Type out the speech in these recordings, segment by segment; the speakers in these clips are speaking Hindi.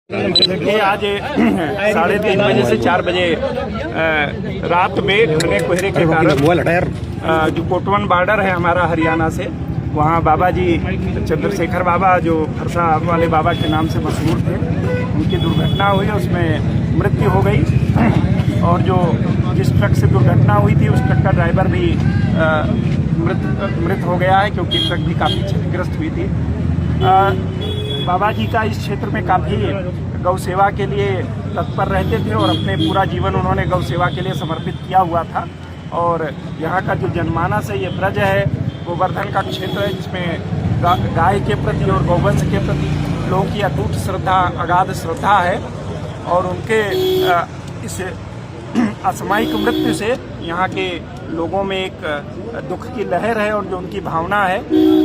देखिए आज 3:30 बजे से 4 बजे रात में घने कोहरे के कारण जो कोटवन बॉर्डर है हमारा हरियाणा से, वहाँ बाबा जी चंद्रशेखर बाबा जो फरसा वाले बाबा के नाम से मशहूर थे, उनकी दुर्घटना हुई, उसमें मृत्यु हो गई। और जो जिस ट्रक से दुर्घटना हुई थी उस ट्रक का ड्राइवर भी मृत हो गया है, क्योंकि ट्रक भी काफ़ी क्षतिग्रस्त हुई थी। बाबा जी का इस क्षेत्र में काफ़ी गौ सेवा के लिए तत्पर रहते थे और अपने पूरा जीवन उन्होंने गौ सेवा के लिए समर्पित किया हुआ था। और यहाँ का जो जनमानस है, ये ब्रज है, गोवर्धन का क्षेत्र है, जिसमें गाय के प्रति और गौवंश के प्रति लोगों की अटूट श्रद्धा, अगाध श्रद्धा है। और उनके इस असामयिक मृत्यु से यहाँ के लोगों में एक दुख की लहर है, और जो उनकी भावना है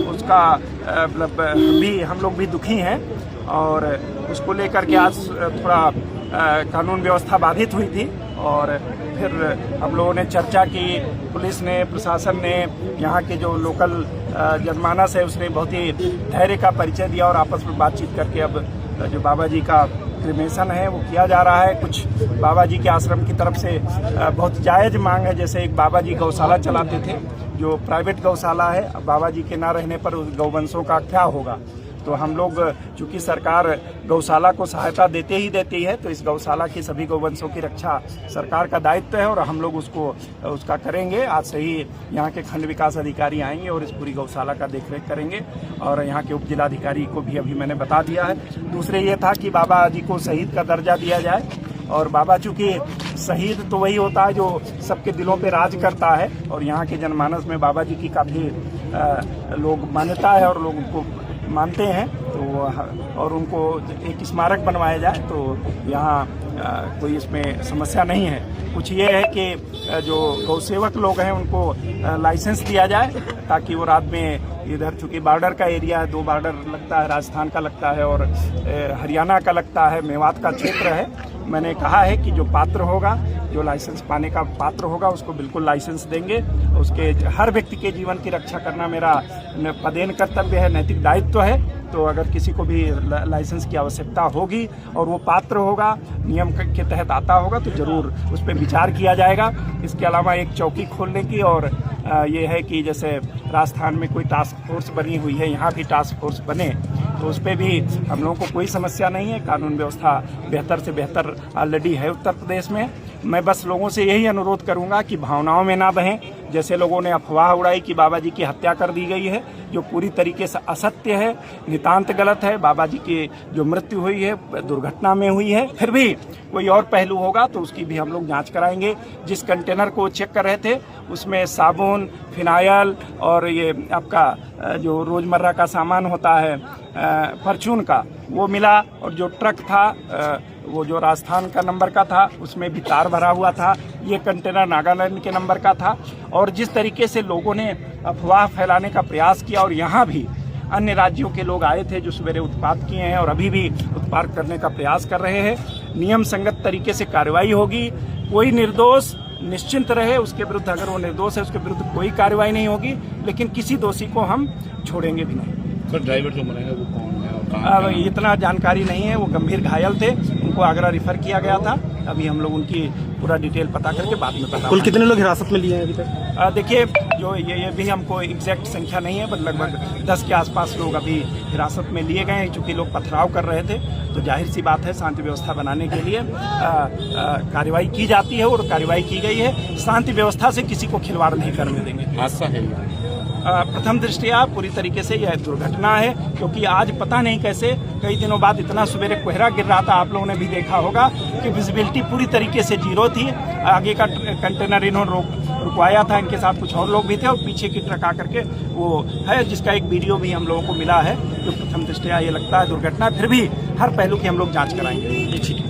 उसका भी हम लोग भी दुखी हैं। और उसको लेकर के आज थोड़ा कानून व्यवस्था बाधित हुई थी, और फिर हम लोगों ने चर्चा की, पुलिस ने, प्रशासन ने, यहाँ के जो लोकल जनमानस है उसने बहुत ही धैर्य का परिचय दिया, और आपस में बातचीत करके अब जो बाबा जी का क्रिमेशन है वो किया जा रहा है। कुछ बाबा जी के आश्रम की तरफ से बहुत जायज़ मांग है, जैसे एक बाबा जी गौशाला चलाते थे, जो प्राइवेट गौशाला है, अब बाबा जी के ना रहने पर उस गौवंशों का क्या होगा। तो हम लोग, चूँकि सरकार गौशाला को सहायता देती है, तो इस गौशाला की सभी गौवंशों की रक्षा सरकार का दायित्व है, और हम लोग उसका करेंगे। आज से ही यहाँ के खंड विकास अधिकारी आएंगे और इस पूरी गौशाला का देखरेख करेंगे, और यहाँ के उप जिलाधिकारी को भी अभी मैंने बता दिया है। दूसरे ये था कि बाबा जी को शहीद का दर्जा दिया जाए, और बाबा चूँकि शहीद तो वही होता है जो सबके दिलों पे राज करता है, और यहाँ के जनमानस में बाबा जी की काफ़ी लोग मान्यता है और लोग उनको मानते हैं, तो और उनको एक स्मारक बनवाया जाए तो यहाँ कोई इसमें समस्या नहीं है। कुछ ये है कि जो गौसेवक लोग हैं उनको लाइसेंस दिया जाए, ताकि वो रात में इधर, चूँकि बॉर्डर का एरिया है, 2 बॉर्डर लगता है, राजस्थान का लगता है और हरियाणा का लगता है, मेवात का क्षेत्र है। मैंने कहा है कि जो पात्र होगा, जो लाइसेंस पाने का पात्र होगा, उसको बिल्कुल लाइसेंस देंगे। उसके हर व्यक्ति के जीवन की रक्षा करना मेरा पदेन कर्तव्य है, नैतिक दायित्व है। तो अगर किसी को भी लाइसेंस की आवश्यकता होगी और वो पात्र होगा, नियम के तहत आता होगा, तो ज़रूर उस पर विचार किया जाएगा। इसके अलावा एक चौकी खोलने की, और ये है कि जैसे राजस्थान में कोई टास्क फोर्स बनी हुई है, यहाँ भी टास्क फोर्स बने, तो उस पर भी हम लोगों को कोई समस्या नहीं है। कानून व्यवस्था बेहतर से बेहतर ऑलरेडी है उत्तर प्रदेश में। मैं बस लोगों से यही अनुरोध करूंगा कि भावनाओं में ना बहें। जैसे लोगों ने अफवाह उड़ाई कि बाबा जी की हत्या कर दी गई है, जो पूरी तरीके से असत्य है, नितांत गलत है। बाबा जी की जो मृत्यु हुई है दुर्घटना में हुई है, फिर भी कोई और पहलू होगा तो उसकी भी हम लोग जांच कराएंगे। जिस कंटेनर को चेक कर रहे थे उसमें साबुन, फिनाइल और ये आपका जो रोज़मर्रा का सामान होता है फॉर्च्यून का, वो मिला। और जो ट्रक था वो जो राजस्थान का नंबर का था, उसमें भी तार भरा हुआ था। ये कंटेनर नागालैंड के नंबर का था। और जिस तरीके से लोगों ने अफवाह फैलाने का प्रयास किया, और यहाँ भी अन्य राज्यों के लोग आए थे जो सवेरे उत्पात किए हैं और अभी भी उत्पात करने का प्रयास कर रहे हैं, नियम संगत तरीके से कार्रवाई होगी। कोई निर्दोष निश्चिंत रहे, उसके विरुद्ध, अगर वो निर्दोष है उसके विरुद्ध कोई कार्रवाई नहीं होगी, लेकिन किसी दोषी को हम छोड़ेंगे भी नहीं। सर, ड्राइवर जो मरा है वो कौन है और कहाँ? इतना जानकारी नहीं है। वो गंभीर घायल थे, उनको आगरा रिफर किया गया था। अभी हम लोग उनकी पूरा डिटेल पता करके बाद में पता। कुल कितने लोग हिरासत में लिए हैं अभी तक? देखिए, जो ये भी हमको एग्जैक्ट संख्या नहीं है, पर लगभग 10 के आसपास लोग अभी हिरासत में लिए गए हैं। चूँकि लोग पथराव कर रहे थे, तो जाहिर सी बात है शांति व्यवस्था बनाने के लिए कार्रवाई की जाती है, और कार्रवाई की गई है। शांति व्यवस्था से किसी को खिलवाड़ नहीं करने देंगे। हादसा है प्रथम दृष्टया पूरी तरीके से यह दुर्घटना है, क्योंकि आज पता नहीं कैसे कई दिनों बाद इतना सवेरे कोहरा गिर रहा था। आप लोगों ने भी देखा होगा कि विजिबिलिटी पूरी तरीके से जीरो थी। आगे का कंटेनर इन्होंने रुकवाया था, इनके साथ कुछ और लोग भी थे, और पीछे की ट्रक आकर के वो है, जिसका एक वीडियो भी हम लोगों को मिला है। जो प्रथम दृष्टया ये लगता है दुर्घटना, फिर भी हर पहलू की हम लोग जाँच कराएंगे।